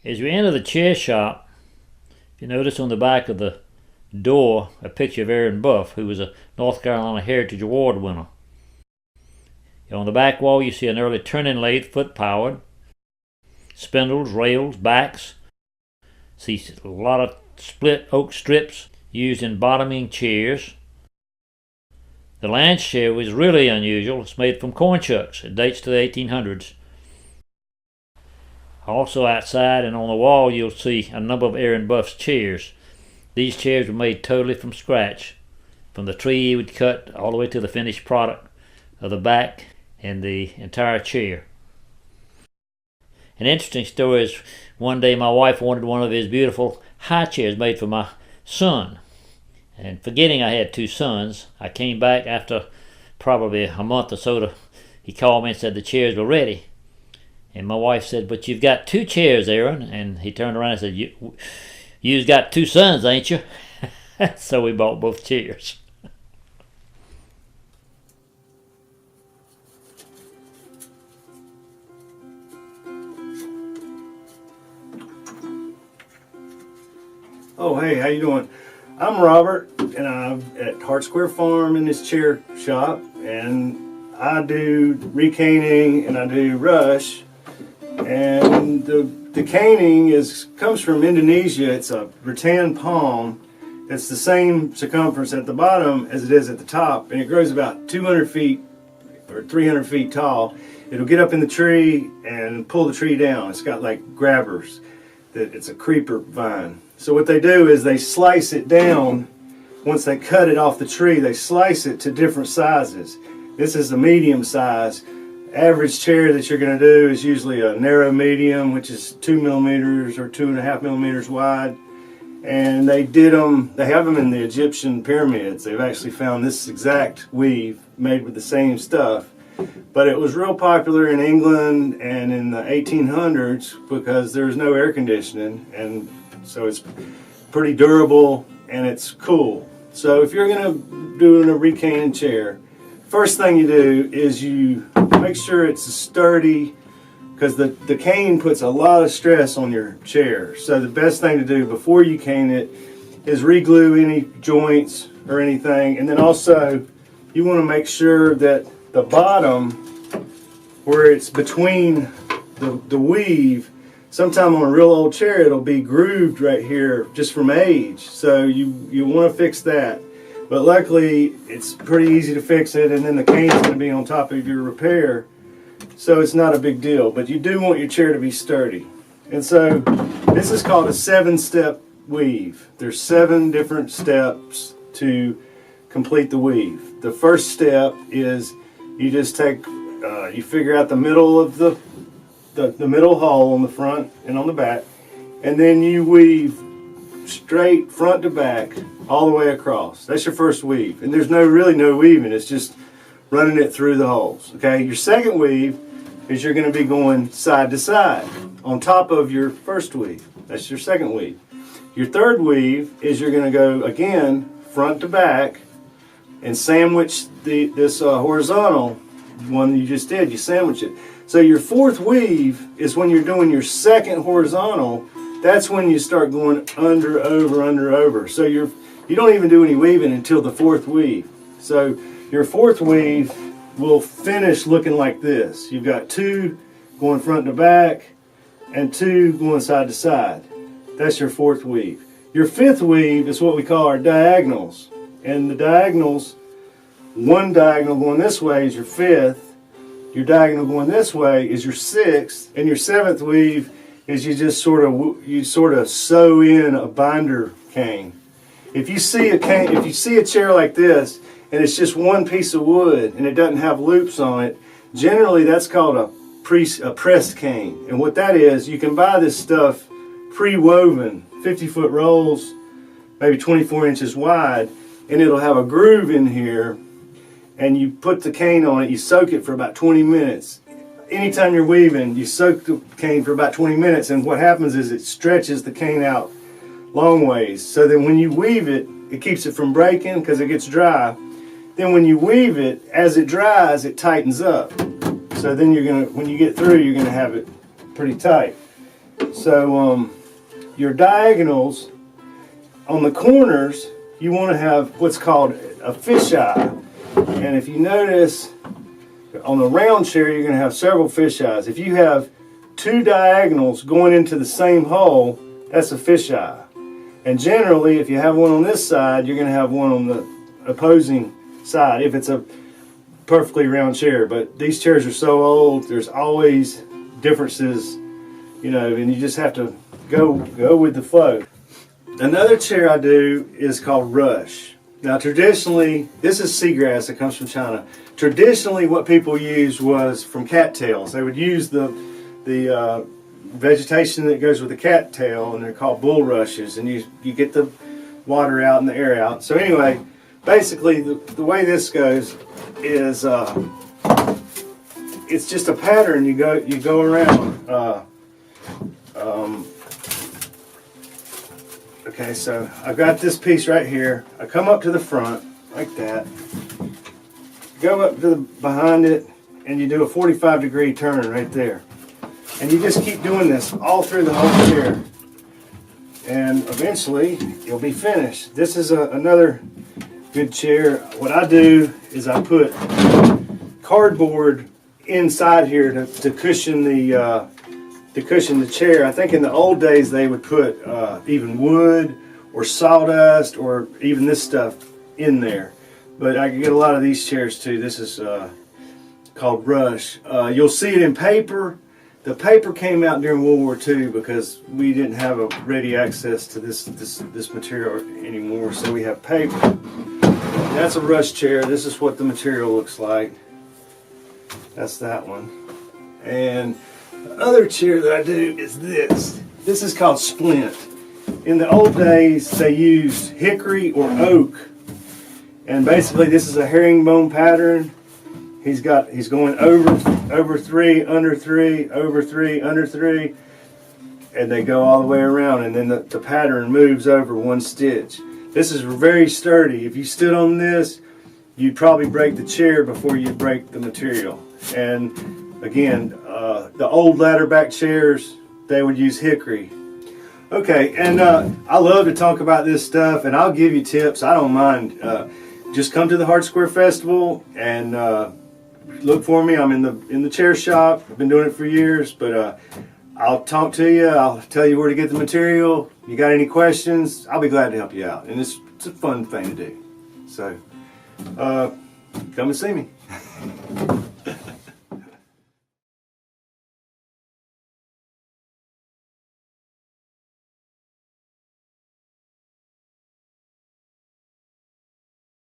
As we enter the chair shop, if you notice on the back of the door a picture of Aaron Buff, who was a North Carolina Heritage Award winner. On the back wall you see an early turning lathe, foot powered, spindles, rails, backs. See a lot of split oak strips used in bottoming chairs. The Lange chair was really unusual. It's made from corn shucks. It dates to the 1800s. Also outside and on the wall you'll see a number of Aaron Buff's chairs. These chairs were made totally from scratch, from the tree he would cut all the way to the finished product of the back and the entire chair. An interesting story is one day my wife wanted one of his beautiful high chairs made for my son. And forgetting I had two sons, I came back after probably a month or so. He called me and said the chairs were ready. And my wife said, "But you've got two chairs, Aaron." And he turned around and said, "You've got two sons, ain't you?" So we bought both chairs. Oh, hey, how you doing? I'm Robert, and I'm at Hart Square Farm in this chair shop, and I do recaning and I do rush. And the caning comes from Indonesia. It's a rattan palm. It's the same circumference at the bottom as it is at the top, and it grows about 200 feet or 300 feet tall. It'll get up in the tree and pull the tree down. It's got like grabbers. It's a creeper vine. So what they do is they slice it down. Once they cut it off the tree, they slice it to different sizes. This is the medium size. Average chair that you're going to do is usually a narrow medium, which is 2 millimeters or 2.5 millimeters wide. And they have them in the Egyptian pyramids. They've actually found this exact weave made with the same stuff. But it was real popular in England and in the 1800s because there's no air conditioning, and so it's pretty durable and it's cool. So if you're going to do a recaning chair, first thing you do is you make sure it's sturdy, because the cane puts a lot of stress on your chair. So the best thing to do before you cane it is re-glue any joints or anything, and then also you want to make sure that the bottom, where it's between the weave, sometime on a real old chair it'll be grooved right here just from age. So you want to fix that. But luckily it's pretty easy to fix it, and then the cane's going to be on top of your repair, so it's not a big deal. But you do want your chair to be sturdy. And so this is called a 7-step weave. There's 7 different steps to complete the weave. The first step is you just take, you figure out the middle of the middle hole on the front and on the back, and then you weave straight front to back all the way across. That's your first weave, and there's really no weaving. It's just running it through the holes. Okay, your second weave is you're going to be going side to side on top of your first weave. That's your second weave. Your third weave is you're going to go again front to back and sandwich this horizontal one you just did. You sandwich it. So your fourth weave is when you're doing your second horizontal. That's when you start going under, over, under, over. So you don't even do any weaving until the fourth weave. So your fourth weave will finish looking like this. You've got 2 going front to back and 2 going side to side. That's your fourth weave. Your fifth weave is what we call our diagonals. And the diagonals, one diagonal going this way is your fifth. Your diagonal going this way is your sixth. And your seventh weave is you just sort of sew in a binder cane. If you see a chair like this and it's just one piece of wood and it doesn't have loops on it, generally that's called a pressed cane. And what that is, you can buy this stuff pre-woven, 50-foot rolls, maybe 24 inches wide, and it'll have a groove in here, and you put the cane on it, you soak it for about 20 minutes. Anytime you're weaving, you soak the cane for about 20 minutes, and what happens is it stretches the cane out long ways. So then when you weave it, it keeps it from breaking because it gets dry. Then when you weave it, as it dries, it tightens up. So then when you get through, you're gonna have it pretty tight. So your diagonals on the corners, you want to have what's called a fisheye. And if you notice, on the round chair, you're going to have several fisheyes. If you have two diagonals going into the same hole, that's a fisheye. And generally, if you have one on this side, you're going to have one on the opposing side if it's a perfectly round chair. But these chairs are so old, there's always differences, you know, and you just have to go with the flow. Another chair I do is called Rush. Now traditionally, this is seagrass that comes from China. Traditionally what people used was from cattails. They would use the vegetation that goes with the cattail, and they're called bulrushes, and you get the water out and the air out. So anyway, basically the way this goes is it's just a pattern. You go around. Okay, so I've got this piece right here. I come up to the front like that, go up to behind it, and you do a 45-degree turn right there. And you just keep doing this all through the whole chair, and eventually you'll be finished. This is another good chair. What I do is I put cardboard inside here to cushion the chair. I think in the old days they would put even wood or sawdust or even this stuff in there. But I can get a lot of these chairs too. This is called Rush. You'll see it in paper. The paper came out during World War II because we didn't have a ready access to this material anymore, so we have paper. That's a Rush chair. This is what the material looks like. That's that one. And the other chair that I do is this. This is called Splint. In the old days, they used hickory or oak, and basically this is a herringbone pattern. He's going over 3, under 3, over 3, under 3, and they go all the way around, and then the pattern moves over one stitch. This is very sturdy. If you stood on this, you'd probably break the chair before you'd break the material. And again, the old ladder back chairs, they would use hickory. Okay, and I love to talk about this stuff, and I'll give you tips. I don't mind. Just come to the Hard Square Festival and look for me. I'm in the chair shop. I've been doing it for years, but I'll talk to you. I'll tell you where to get the material. You got any questions? I'll be glad to help you out. And it's a fun thing to do. So come and see me.